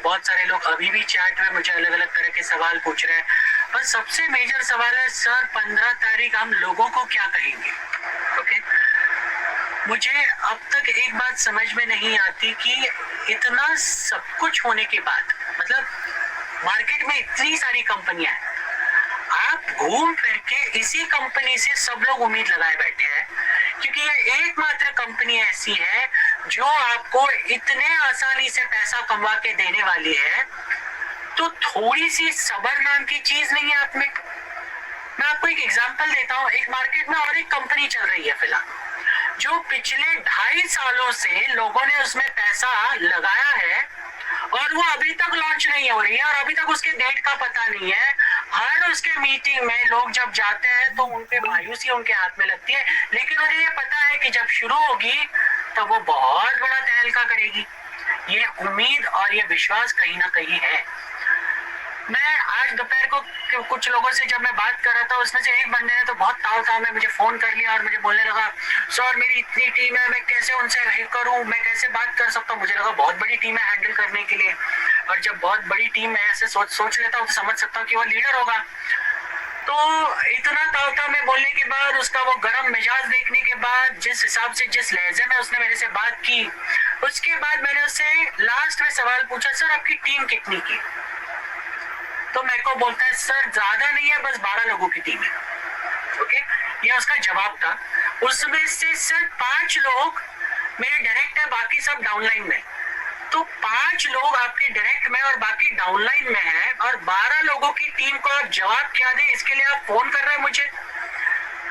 बहुत सारे लोग अभी भी चैट में मुझे अलग अलग तरह के सवाल पूछ रहे हैं। पर सबसे मेजर सवाल है सर 15 तारीख हम लोगों को क्या कहेंगे। ओके, मुझे अब तक एक बात समझ में नहीं आती कि इतना सब कुछ होने के बाद, मतलब मार्केट में इतनी सारी कंपनियां हैं, आप घूम फिर के इसी कंपनी से सब लोग उम्मीद लगाए बैठे हैं क्योंकि ये एकमात्र कंपनी ऐसी है जो आपको इतने आसानी से पैसा कमा के देने वाली है। तो थोड़ी सी सब्र नाम की चीज नहीं है आप में। मैं आपको एक एग्जांपल देता हूँ। एक मार्केट में और एक कंपनी चल रही है फिलहाल जो पिछले 2.5 सालों से लोगों ने उसमें पैसा लगाया है और वो अभी तक लॉन्च नहीं हो रही है और अभी तक उसके डेट का पता नहीं है। हर उसके मीटिंग में लोग जब जाते हैं तो उनके मायूसी उनके हाथ में लगती है, लेकिन उन्हें ये पता है कि जब शुरू होगी तब वो बहुत बड़ा तहलका करेगी। ये उम्मीद और ये विश्वास कहीं ना कहीं है। मैं आज दोपहर को कुछ लोगों से जब मैं बात कर रहा था, उसमें से एक बंदे ने तो बहुत ताव में मुझे फोन कर लिया और मुझे बोलने लगा सर मेरी इतनी टीम है, मैं कैसे उनसे करूं, मैं कैसे बात कर सकता हूँ। मुझे लगा बहुत बड़ी टीम है हैंडल करने के लिए, और जब बहुत बड़ी टीम में ऐसे सोच लेता हूँ तो समझ सकता हूँ कि वो लीडर होगा। तो इतना ताव में बोलने के बाद, उसका वो गर्म मिजाज देखने के बाद, जिस हिसाब से जिस लहजे में उसने मेरे से बात की, उसके बाद मैंने उससे लास्ट में सवाल पूछा सर आपकी टीम कितनी की। तो मेरे को बोलता है सर ज्यादा नहीं है, बस 12 लोगों की टीम है। ओके, ये उसका जवाब था। उसमें से सिर्फ 5 लोग मेरे डायरेक्ट है, बाकी सब डाउनलाइन में। तो 5 लोग आपके डायरेक्ट में और बाकी डाउनलाइन में है, और 12 लोगों की टीम को आप जवाब क्या दे इसके लिए आप फोन कर रहे हैं मुझे।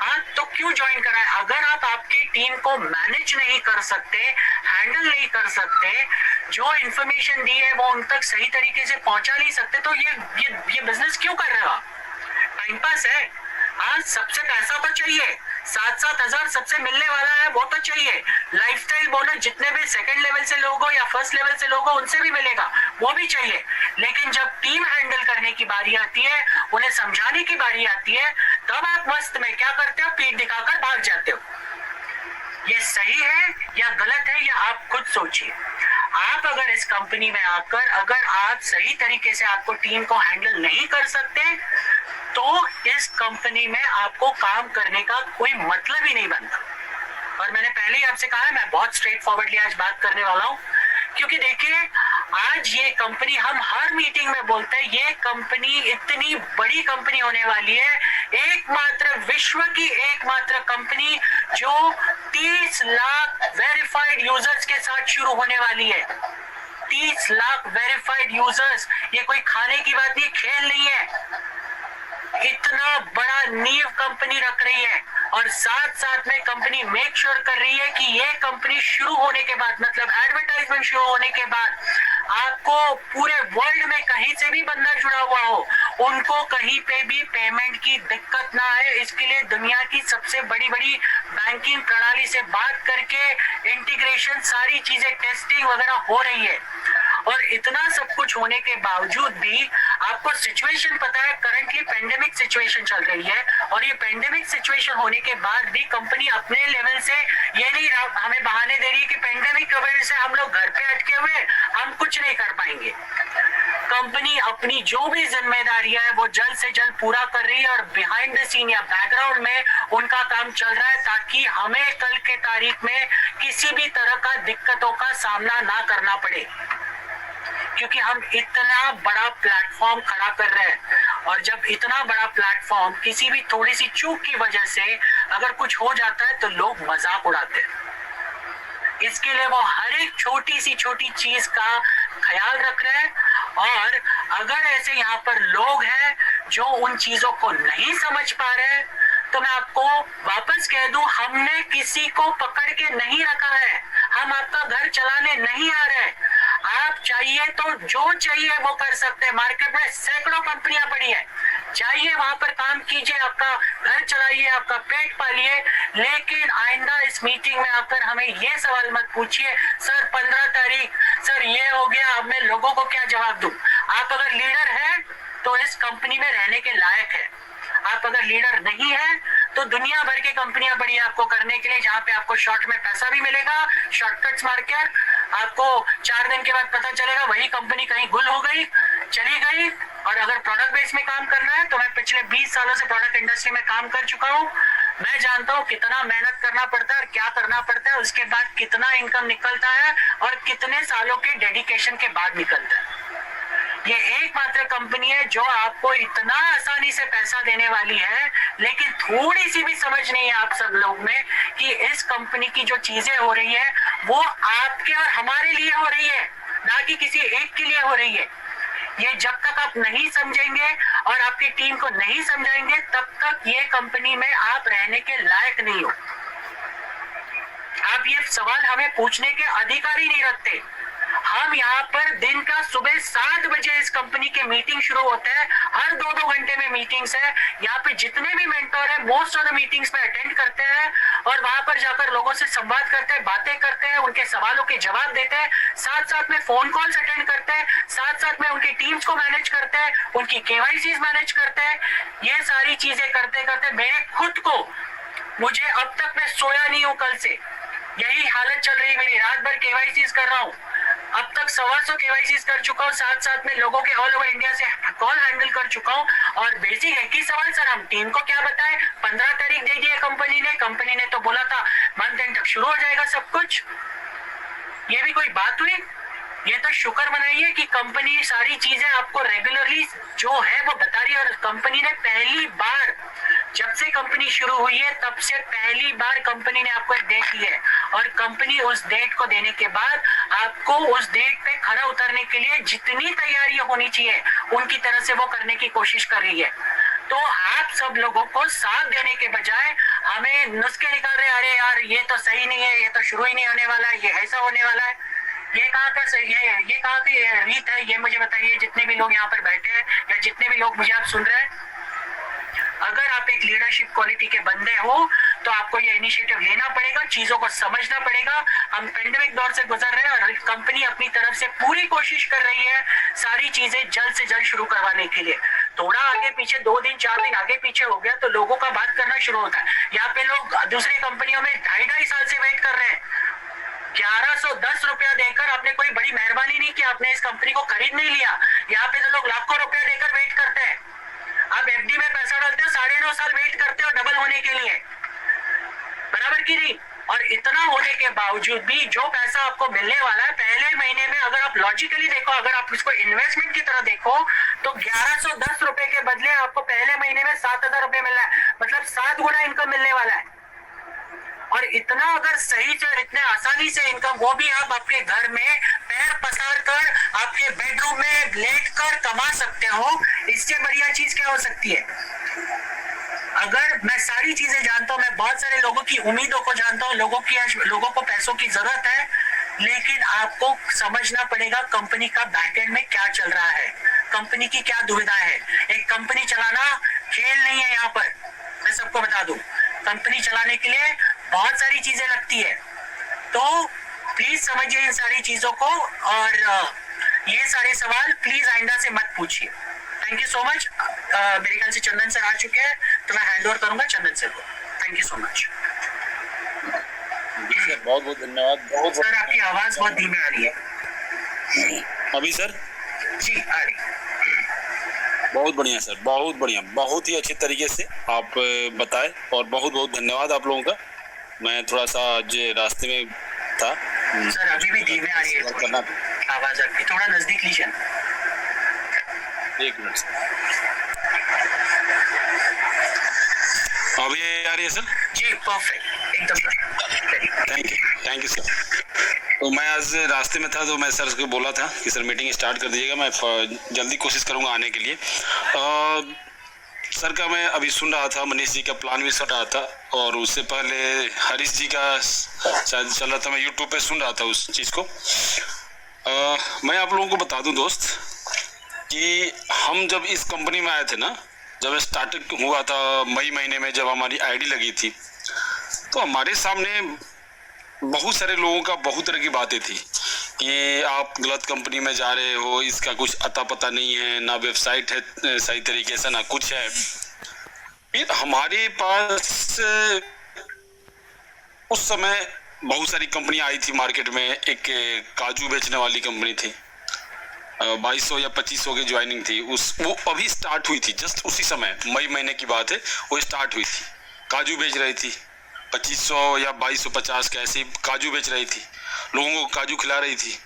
हाँ, तो क्यों ज्वाइन करा है? अगर आप आपकी टीम को मैनेज नहीं कर सकते, हैंडल नहीं कर सकते, जो इन्फॉर्मेशन दी है वो उन तक सही तरीके से पहुंचा नहीं सकते, तो ये बिजनेस क्यों कर रहे हो आप? टाइम पास है। आज सबसे पैसा तो चाहिए, 7-7 हजार सबसे मिलने वाला है, वो तो चाहिए। लाइफस्टाइल बोनस जितने भी सेकंड लेवल से लोग हो या फर्स्ट लेवल से लोग हो उनसे भी मिलेगा, वो भी चाहिए। लेकिन जब टीम हैंडल करने की बारी आती है, उन्हें समझाने की बारी आती है, तब आप मस्त में क्या करते हो, पीठ दिखाकर भाग जाते हो। ये सही है या गलत है, या आप खुद सोचिए। आप अगर इस कंपनी में आकर अगर आप सही तरीके से आपको टीम को हैंडल नहीं कर सकते, तो इस कंपनी में आपको काम करने का कोई मतलब ही नहीं बनता। और मैंने पहले ही आपसे कहा है, मैं बहुत स्ट्रेट फॉरवर्डली आज बात करने वाला हूँ, क्योंकि देखिए आज ये कंपनी, हम हर मीटिंग में बोलते हैं ये कंपनी इतनी बड़ी कंपनी होने वाली है, एकमात्र विश्व की एकमात्र कंपनी जो 30 लाख वेरीफाइड यूजर्स के साथ शुरू होने वाली है। 30 लाख वेरीफाइड यूजर्स, ये कोई खाने की बात नहीं, खेल नहीं है। इतना बड़ा नींव कंपनी रख रही है, और साथ साथ में कंपनी मेक श्योर कर रही है कि ये कंपनी शुरू होने के बाद, मतलब एडवर्टाइजमेंट शुरू होने के बाद, आपको पूरे वर्ल्ड में कहीं से भी बंदा जुड़ा हुआ हो, उनको कहीं पे भी पेमेंट की दिक्कत ना आए। इसके लिए दुनिया की सबसे बड़ी बड़ी बैंकिंग प्रणाली से बात करके इंटीग्रेशन, सारी चीजें, टेस्टिंग वगैरह हो रही है। और इतना सब कुछ होने के बावजूद भी आपको सिचुएशन पता है, करंटली पेंडेमिक सिचुएशन चल रही है, और ये पेंडेमिक सिचुएशन होने के बाद भी कंपनी अपने लेवल से ये नहीं हमें बहाने दे रही है कि पेंडेमिक की वजह से हम लोग घर पे अटके हुए, हम कुछ नहीं कर पाएंगे। कंपनी अपनी जो भी जिम्मेदारियां है वो जल्द से जल्द पूरा कर रही है, और बिहाइंड द सीन या बैकग्राउंड में उनका काम चल रहा है, ताकि हमें कल के तारीख में किसी भी तरह का दिक्कतों का सामना ना करना पड़े। क्योंकि हम इतना बड़ा प्लेटफॉर्म खड़ा कर रहे हैं, और जब इतना बड़ा प्लेटफॉर्म किसी भी थोड़ी सी चूक की वजह से अगर कुछ हो जाता है तो लोग मजाक उड़ाते हैं। इसके लिए वो हर एक छोटी सी छोटी चीज का ख्याल रख रहे हैं, और अगर ऐसे यहाँ पर लोग हैं जो उन चीजों को नहीं समझ पा रहे हैं, तो मैं आपको वापस कह दूं, हमने किसी को पकड़ के नहीं रखा है, हम आपका घर चलाने नहीं आ रहे। आप चाहिए तो जो चाहिए वो कर सकते हैं। मार्केट में सैकड़ों कंपनियां पड़ी है, जाइए वहां पर काम कीजिए, आपका घर चलाइए, आपका पेट पालिए, लेकिन आइंदा इस मीटिंग में आकर हमें ये सवाल मत पूछिए सर 15 तारीख, सर ये हो गया, अब मैं लोगों को क्या जवाब दूं। आप अगर लीडर हैं तो इस कंपनी में रहने के लायक है। आप अगर लीडर नहीं है तो दुनिया भर की कंपनियां पड़ी है आपको करने के लिए, जहां पे आपको शॉर्ट में पैसा भी मिलेगा, शॉर्टकट्स मारकर आपको 4 दिन के बाद पता चलेगा वही कंपनी कहीं गुल हो गई, चली गई। और अगर प्रोडक्ट बेस में काम करना है तो मैं पिछले 20 सालों से प्रोडक्ट इंडस्ट्री में काम कर चुका हूँ। मैं जानता हूँ कितना मेहनत करना पड़ता है और क्या करना पड़ता है, उसके बाद कितना इनकम निकलता है और कितने सालों के डेडिकेशन के बाद निकलता है। ये एकमात्र कंपनी है जो आपको इतना आसानी से पैसा देने वाली है, लेकिन थोड़ी सी भी समझ नहीं है आप सब लोग में कि इस कंपनी की जो चीजें हो रही है वो आपके और हमारे लिए हो रही है, ना कि किसी एक के लिए हो रही है। ये जब तक आप नहीं समझेंगे और आपकी टीम को नहीं समझाएंगे तब तक ये कंपनी में आप रहने के लायक नहीं हो। आप ये सवाल हमें पूछने के अधिकार ही नहीं रखते। हम यहाँ पर दिन का सुबह 7 बजे इस कंपनी के मीटिंग शुरू होते हैं, हर 2-2 घंटे में मीटिंग्स है। यहाँ पे जितने भी मेंटोर है मोस्ट ऑफ द मीटिंग्स में अटेंड करते हैं और वहां पर जाकर लोगों से संवाद करते हैं, बातें करते हैं, उनके सवालों के जवाब देते हैं, साथ साथ में फोन कॉल्स अटेंड करते हैं, साथ साथ में उनकी टीम्स को मैनेज करते हैं, उनकी केवाईसी मैनेज करते हैं। ये सारी चीजें करते करते मेरे खुद को, मुझे अब तक मैं सोया नहीं हूँ, कल से यही हालत चल रही है मेरी, रात भर केवाईसी कर रहा हूँ। अब तक 125 केवाईसी कर चुका हूँ, साथ साथ में लोगों के ऑल ओवर इंडिया से कॉल हैंडल कर चुका हूँ। और बेसिक एक ही सवाल सर, हम टीम को क्या बताएं? 15 तारीख दे दी है कंपनी ने तो बोला था मंथ एंड तक शुरू हो जाएगा सब कुछ। ये भी कोई बात हुई? ये तो शुक्र मनाइए कि कंपनी सारी चीजें आपको रेगुलरली जो है वो बता रही है। और कंपनी ने पहली बार, जब से कंपनी शुरू हुई है तब से पहली बार कंपनी ने आपको एक डेट दी है और कंपनी उस डेट को देने के बाद आपको उस डेट पे खरा उतरने के लिए जितनी तैयारियां होनी चाहिए उनकी तरह से वो करने की कोशिश कर रही है। तो आप सब लोगों को साथ देने के बजाय हमें नुस्खे निकाल रहे, अरे यार ये तो सही नहीं है, ये तो शुरू ही नहीं होने वाला है, ये ऐसा होने वाला है, ये कहाँ का सही है, ये कहाँ की रीत है, ये मुझे बताइए। जितने भी लोग यहाँ पर बैठे हैं या जितने भी लोग मुझे आप सुन रहे हैं, अगर आप एक लीडरशिप क्वालिटी के बंदे हो तो आपको ये इनिशिएटिव लेना पड़ेगा, चीजों को समझना पड़ेगा। हम पेंडेमिक दौर से गुजर रहे हैं और कंपनी अपनी तरफ से पूरी कोशिश कर रही है सारी चीजें जल्द से जल्द शुरू करवाने के लिए। थोड़ा आगे पीछे 2 दिन 4 दिन आगे पीछे हो गया तो लोगों का बात करना शुरू होता है। यहाँ पे लोग दूसरी कंपनियों में 2.5 साल से वेट कर रहे हैं। 1110 रुपया देकर आपने कोई बड़ी मेहरबानी नहीं की, आपने इस कंपनी को खरीद नहीं लिया। यहाँ पे तो लोग लाखों रुपया देकर वेट करते हैं। आप एफडी में पैसा डालते हो, 9.5 साल वेट करते हो डबल होने के लिए, बराबर की नहीं। और इतना होने के बावजूद भी जो पैसा आपको मिलने वाला है पहले महीने में, अगर आप लॉजिकली देखो, अगर आप इसको इन्वेस्टमेंट की तरह देखो तो 1110 रुपए के बदले आपको पहले महीने में 7,000 रुपए मिल रहा है, मतलब 7 गुना इनकम मिलने वाला है। और इतना अगर सही से, इतने आसानी से इनकम, वो भी आप आपके घर में पैर पसार कर आपके बेडरूम में लेट कर कमा सकते हो, इससे बढ़िया चीज क्या हो सकती है? अगर मैं सारी चीजें जानता हूं, मैं बहुत सारे लोगों की उम्मीदों को जानता हूं, लोगों को पैसों की जरूरत है, लेकिन आपको समझना पड़ेगा कंपनी का बैकएंड में क्या चल रहा है, कंपनी की क्या दुविधा है। एक कंपनी चलाना खेल नहीं है। यहाँ पर मैं सबको बता दूं, कंपनी चलाने के लिए बहुत सारी चीजें लगती है। तो प्लीज समझिए इन सारी चीजों को और ये सारे सवाल प्लीज आइंदा से मत पूछिए। Thank you so much. मेरे ख्याल से चंदन सर आ चुके हैं तो मैं हैंड ओवर करूंगा चंदन सर को। Thank you so much. बहुत बहुत धन्यवाद। सर आपकी आवाज बहुत धीमी आ रही है। अभी सर जी आ रही। बहुत बढ़िया सर, बहुत बढ़िया, बहुत ही अच्छे तरीके से आप बताए और बहुत बहुत धन्यवाद आप लोगों का। मैं थोड़ा सा आज रास्ते में था। सर अभी भी धीमे आ रही है आवाज आपकी, थोड़ा नजदीक लीजिए। 1 मिनट अभी आ रही है सर? जी परफेक्ट, एकदम। Thank you sir. तो मैं आज रास्ते में था तो मैं सर को बोला था कि सर मीटिंग स्टार्ट कर दीजिएगा, मैं जल्दी कोशिश करूंगा आने के लिए। सर का मैं अभी सुन रहा था, मनीष जी का प्लान भी सुन रहा था और उससे पहले हरीश जी का शायद चल रहा था, मैं यूट्यूब पे सुन रहा था उस चीज़ को। मैं आप लोगों को बता दूं दोस्त कि हम जब इस कंपनी में आए थे ना, जब स्टार्ट हुआ था मई महीने में, जब हमारी आईडी लगी थी तो हमारे सामने बहुत सारे लोगों का बहुत तरह की बातें थी कि आप गलत कंपनी में जा रहे हो, इसका कुछ अता पता नहीं है, ना वेबसाइट है सही तरीके से, ना कुछ है। फिर हमारे पास उस समय बहुत सारी कंपनियां आई थी मार्केट में। एक काजू बेचने वाली कंपनी थी, 2200 या 2500 की ज्वाइनिंग थी। वो अभी स्टार्ट हुई थी, जस्ट उसी समय मई महीने की बात है, वो स्टार्ट हुई थी। काजू बेच रही थी 2500 या 2250 के, ऐसे काजू बेच रही थी, लोगों को काजू खिला रही थी।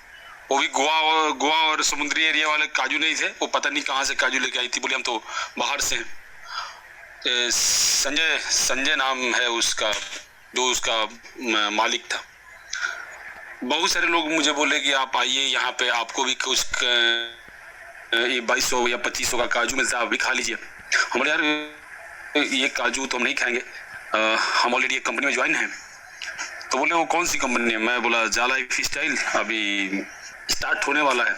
वो भी गोवा और समुद्री एरिया वाले काजू नहीं थे, वो पता नहीं कहाँ से काजू लेके आई थी, बोली हम तो बाहर से हैं। संजय नाम है उसका, जो उसका मालिक था। बहुत सारे लोग मुझे बोले कि आप आइए यहाँ पे, आपको भी कुछ ये 2200 या 2500 का काजू मिलता है, आप भी खा लीजिए। हम बोले यार ये काजू तो हम नहीं खाएंगे, हम ऑलरेडी एक कंपनी में ज्वाइन हैं। तो बोले वो कौन सी कंपनी है? मैं बोला जाला लाइफ स्टाइल, अभी स्टार्ट होने वाला है।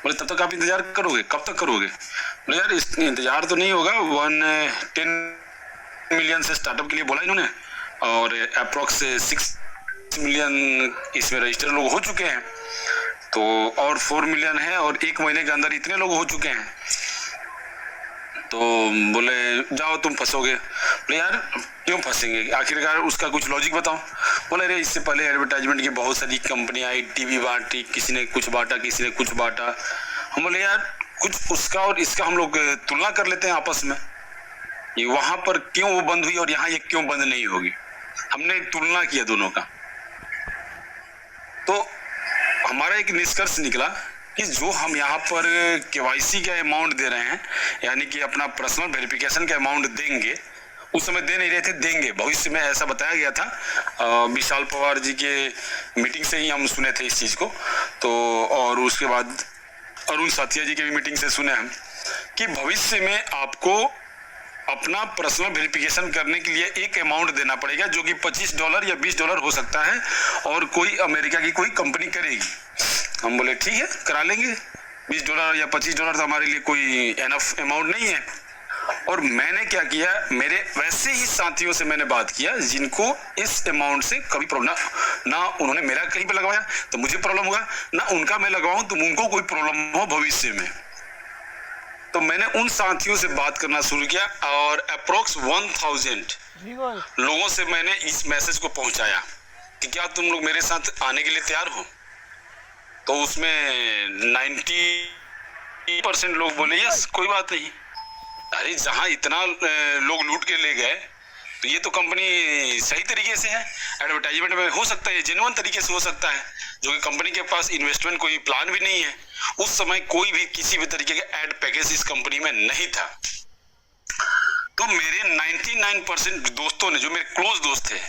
बोले तब तक आप इंतजार करोगे? कब तक करोगे? बोले यार इंतजार तो नहीं होगा, 110 मिलियन से स्टार्टअप के लिए बोला इन्होंने, और अप्रोक्स 6 मिलियन इसमें रजिस्टर लोग हो चुके हैं, तो और 4 मिलियन है, और 1 महीने के अंदर इतने लोग हो चुके हैं। तो बोले जाओ तुम फंसोगे। बोले यार क्यों फंसेंगे, आखिरकार उसका कुछ लॉजिक बताओ। बोले अरे इससे पहले एडवर्टाइजमेंट की बहुत सारी कंपनियां आई, टीवी बांटी, किसी ने कुछ बांटा, किसी ने कुछ बांटा। हम बोले यार कुछ उसका और इसका हम लोग तुलना कर लेते हैं आपस में, ये वहां पर क्यों वो बंद हुई और यहाँ ये क्यों बंद नहीं होगी। हमने तुलना किया दोनों का, तो हमारा एक निष्कर्ष निकला कि जो हम यहाँ पर केवाईसी का अमाउंट दे रहे हैं, यानी कि अपना पर्सनल वेरिफिकेशन का अमाउंट देंगे, उस समय दे नहीं रहे थे, देंगे भविष्य में, ऐसा बताया गया था। विशाल पवार जी के मीटिंग से ही हम सुने थे इस चीज को। तो और उसके बाद अरुण साथिया जी के भी मीटिंग से सुने हम कि भविष्य में आपको अपना पर्सनल वेरिफिकेशन करने के लिए एक अमाउंट देना पड़ेगा, जो कि $25 या $20 हो सकता है, और कोई अमेरिका की कोई कंपनी करेगी। हम बोले ठीक है करा लेंगे, $20 या $25 तो हमारे लिए कोई एनफ अमाउंट नहीं है। और मैंने क्या किया, मेरे वैसे ही साथियों से मैंने बात किया जिनको इस अमाउंट से कभी प्रॉब्लम ना, उन्होंने मेरा कहीं पे लगवाया तो मुझे प्रॉब्लम होगा, ना उनका मैं लगवाऊं तो उनको कोई प्रॉब्लम हो भविष्य में। तो मैंने उन साथियों से बात करना शुरू किया, और अप्रोक्स 1000 लोगों से मैंने इस मैसेज को पहुंचाया कि क्या तुम लोग मेरे साथ आने के लिए तैयार हो। तो उसमें 90% लोग बोले यस, कोई बात नहीं। अरे जहां इतना लोग लूट के ले गए, तो ये तो कंपनी सही तरीके से है, एडवर्टाइजमेंट में हो सकता है, जेन्युइन तरीके से हो सकता है, जो कि कंपनी के पास इन्वेस्टमेंट कोई प्लान भी नहीं है। उस समय कोई भी किसी भी तरीके का एड पैकेज इस कंपनी में नहीं था। तो मेरे 99% दोस्तों ने, जो मेरे क्लोज दोस्त थे,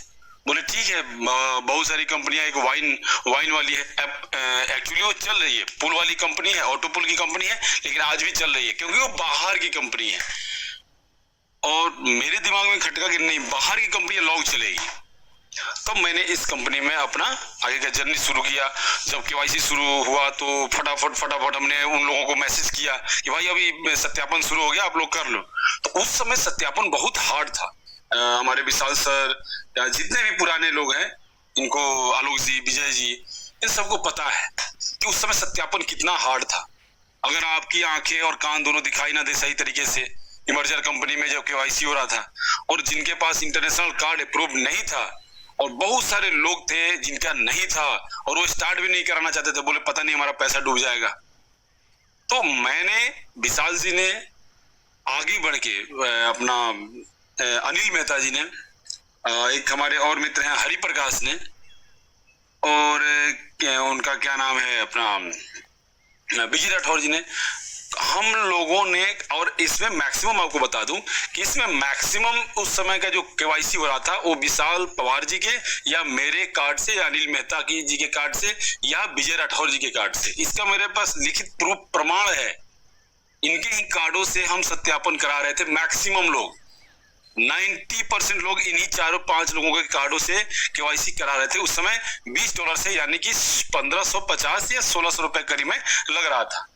बोले ठीक है, बहुत सारी कंपनियां, एक वाइन वाली है, एक्चुअली वो चल रही है, पुल वाली कंपनी है, ऑटो पुल की कंपनी है, लेकिन आज भी चल रही है क्योंकि वो बाहर की कंपनी है। और मेरे दिमाग में खटका कि नहीं, बाहर की कंपनी लॉन्ग चलेगी। तो मैंने इस कंपनी में अपना आगे का जर्नी शुरू किया। जब केवाईसी शुरू हुआ तो फटाफट हमने उन लोगों को मैसेज किया कि भाई अभी सत्यापन शुरू हो गया, आप लोग कर लो। तो उस समय सत्यापन बहुत हार्ड था। हमारे विशाल सर, जितने भी पुराने लोग हैं, इनको आलोक जी, विजय जी, इन सबको पता है कि उस समय सत्यापन कितना हार्ड था। अगर आपकी आंखें और कान दोनों दिखाई ना दे सही तरीके से, इमर्जर कंपनी में जब केवाईसी हो रहा था, और जिनके पास इंटरनेशनल कार्ड अप्रूव नहीं था, और बहुत सारे लोग थे जिनका नहीं था, और वो स्टार्ट भी नहीं कराना चाहते थे, बोले पता नहीं हमारा पैसा डूब जाएगा। तो मैंने, विशाल जी ने आगे बढ़ के, अपना अनिल मेहता जी ने, एक हमारे और मित्र हैं हरि प्रकाश ने, और उनका क्या नाम है, अपना विजय राठौर जी ने, हम लोगों ने, और इसमें मैक्सिमम आपको बता दूं कि इसमें मैक्सिमम उस समय का जो केवाईसी हो रहा था, वो विशाल पवार जी के या मेरे कार्ड से, या अनिल मेहता की जी के कार्ड से, या विजय राठौर जी के कार्ड से। इसका मेरे पास लिखित प्रूफ प्रमाण है, इनके ही कार्डों से हम सत्यापन करा रहे थे। मैक्सिमम लोग, 90% लोग इन्हीं 4-5 लोगों के कार्डों से केवाईसी करा रहे थे। उस समय $20 से, यानी कि 1550 या 1600 रुपए करीब में लग रहा था।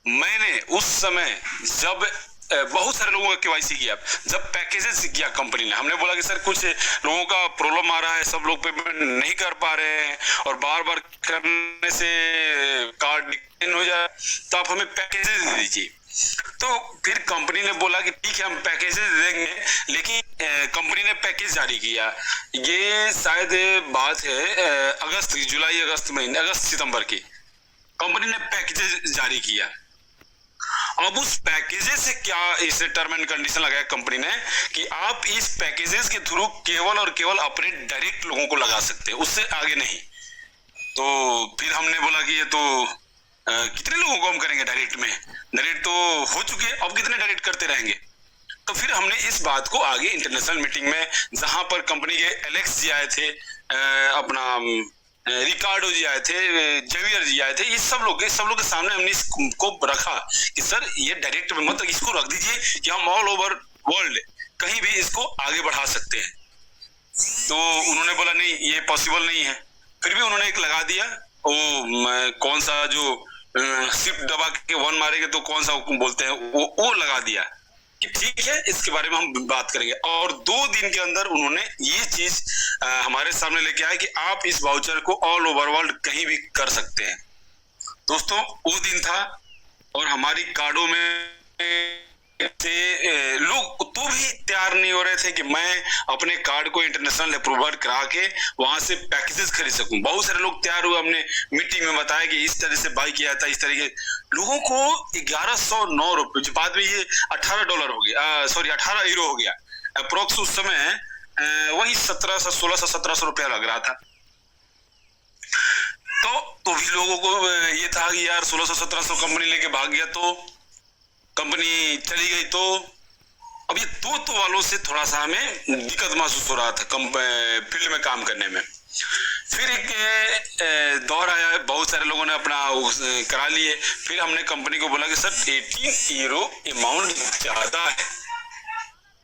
मैंने उस समय जब बहुत सारे लोगों का केवाईसी किया, जब पैकेजेस किया कंपनी ने, हमने बोला कि सर कुछ लोगों का प्रॉब्लम आ रहा है, सब लोग पेमेंट नहीं कर पा रहे हैं, और बार बार करने से कार्ड डिक्लेयर हो जाए, तो आप हमें पैकेजेस दे दीजिए। तो फिर कंपनी ने बोला कि ठीक है हम पैकेजेस देंगे, लेकिन कंपनी ने पैकेज जारी किया। ये शायद बात है अगस्त की, जुलाई अगस्त महीने, अगस्त सितंबर की। कंपनी ने पैकेज जारी किया। अब उस पैकेजेस से क्या इस टर्म एंड कंडीशन लगाया कंपनी ने कि आप इस पैकेजेस के थ्रू केवल और केवल अपने डायरेक्ट लोगों को लगा सकते हैं, उससे आगे नहीं। तो फिर हमने बोला कि ये तो कितने लोगों को हम करेंगे डायरेक्ट में, डायरेक्ट तो हो चुके, अब कितने डायरेक्ट करते रहेंगे। तो फिर हमने इस बात को आगे इंटरनेशनल मीटिंग में, जहां पर कंपनी के एलेक्स जी आए थे, अपना रिकार्डो जी आए थे, जेवियर जी आए थे, ये सब लोग के सामने हमने इसको रखा कि सर ये डायरेक्ट में मत, इसको रख दीजिए कि हम ऑल ओवर वर्ल्ड कहीं भी इसको आगे बढ़ा सकते हैं। तो उन्होंने बोला नहीं, ये पॉसिबल नहीं है। फिर भी उन्होंने एक लगा दिया, वो कौन सा जो शिफ्ट दबा के 1 मारेंगे तो कौन सा बोलते हैं, वो लगा दिया कि ठीक है, इसके बारे में हम बात करेंगे। और 2 दिन के अंदर उन्होंने ये चीज हमारे सामने लेके आए कि आप इस वाउचर को ऑल ओवर वर्ल्ड कहीं भी कर सकते हैं। दोस्तों, वो दिन था और हमारी कार्डों में से लोग तो भी तैयार नहीं हो रहे थे कि मैं अपने कार्ड को इंटरनेशनल अप्रूवल करा के वहां से पैकेजेस खरीद सकूं। बहुत सारे लोग तैयार हुए, हमने मीटिंग में बताया कि इस तरह से बाई किया था, इस तरह के लोगों को 1109 रुपए, बाद में ये $18 हो गया, सॉरी 18 यूरो हो गया अप्रोक्स। उस समय वही 1700, 1600, 1700 रुपया लग रहा था। तो भी लोगों को ये था कि यार 1600, 1700 कंपनी लेके भाग गया तो कंपनी चली गई। तो अब ये तो वालों से थोड़ा सा हमें दिक्कत महसूस हो रहा था फील्ड में काम करने में। फिर एक दौर आया, बहुत सारे लोगों ने अपना करा लिए। फिर हमने कंपनी को बोला कि सर 18 यूरो अमाउंट ज्यादा है,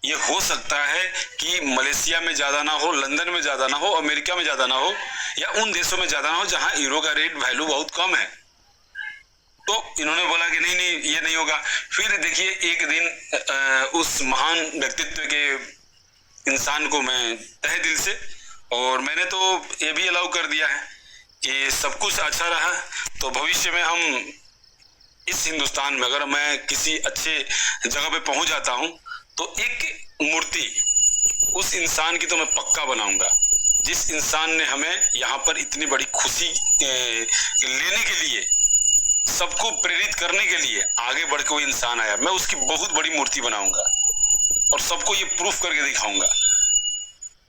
ये हो सकता है कि मलेशिया में ज्यादा ना हो, लंदन में ज्यादा ना हो, अमेरिका में ज्यादा ना हो, या उन देशों में ज्यादा ना हो जहां यूरो का रेट वैल्यू बहुत कम है। तो इन्होंने बोला कि नहीं नहीं, ये नहीं होगा। फिर देखिए, एक दिन उस महान व्यक्तित्व के इंसान को मैं तहे दिल से, और मैंने तो ये भी अलाउ कर दिया है कि सब कुछ अच्छा रहा तो भविष्य में हम इस हिंदुस्तान में अगर मैं किसी अच्छे जगह पे पहुंच जाता हूं तो एक मूर्ति उस इंसान की तो मैं पक्का बनाऊंगा, जिस इंसान ने हमें यहाँ पर इतनी बड़ी खुशी लेने के लिए, सबको प्रेरित करने के लिए आगे बढ़ के वो इंसान आया, मैं उसकी बहुत बड़ी मूर्ति बनाऊंगा और सबको ये प्रूफ करके दिखाऊंगा।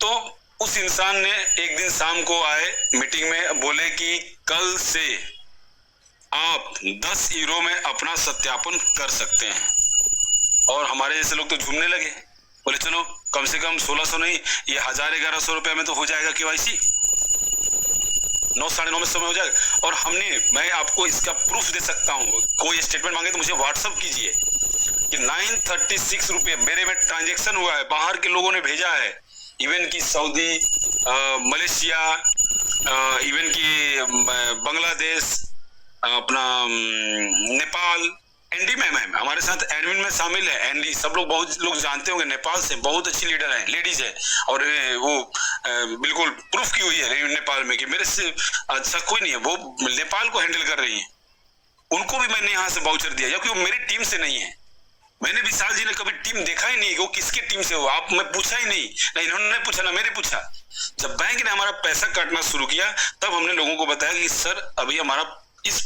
तो उस इंसान ने एक दिन शाम को आए मीटिंग में, बोले कि कल से आप 10 यूरो में अपना सत्यापन कर सकते हैं। और हमारे जैसे लोग तो झूमने लगे, बोले चलो कम से कम 1600 नहीं, ये 1000-1100 रुपए में तो हो जाएगा केवाईसी, 9-9.5 में हो जाएगा। और मैं आपको इसका प्रूफ दे सकता हूँ, कोई स्टेटमेंट मांगे तो मुझे व्हाट्सअप कीजिए कि 936 रुपये मेरे में ट्रांजेक्शन हुआ है, बाहर के लोगों ने भेजा है, इवन की सऊदी, मलेशिया, इवन की बांग्लादेश, अपना नेपाल। एनडी मैम है हमारे साथ, एडमिन में शामिल है। एनडी सब लोग, बहुत लोग जानते होंगे, नेपाल से बहुत अच्छी लीडर है, लेडीज है, और वो बिल्कुल प्रूफ की हुई है नेपाल में कि मेरे से अच्छा कोई नहीं है, वो नेपाल को हैंडल कर रही है। उनको भी मैंने यहाँ से वाउचर दिया क्योंकि वो मेरी टीम से नहीं है। मैंने विशाल जी ने कभी टीम देखा ही नहीं कि वो किसके टीम से हो, आप मैं पूछा ही नहीं, ना इन्होंने पूछा ना मैंने पूछा। जब बैंक ने हमारा पैसा काटना शुरू किया तब हमने लोगों को बताया कि सर अभी हमारा इस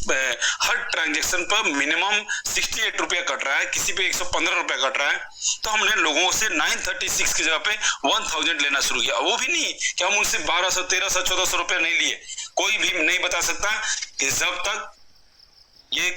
हर ट्रांजेक्शन पर मिनिमम 68 रुपया कट रहा है, किसी पे 115 रुपया कट रहा है। तो हमने लोगों से 936 की जगह पे 1000 लेना शुरू किया। वो भी नहीं कि हम उनसे 1200, 1300, 1400 रुपया नहीं लिए। कोई भी नहीं बता सकता कि जब तक ये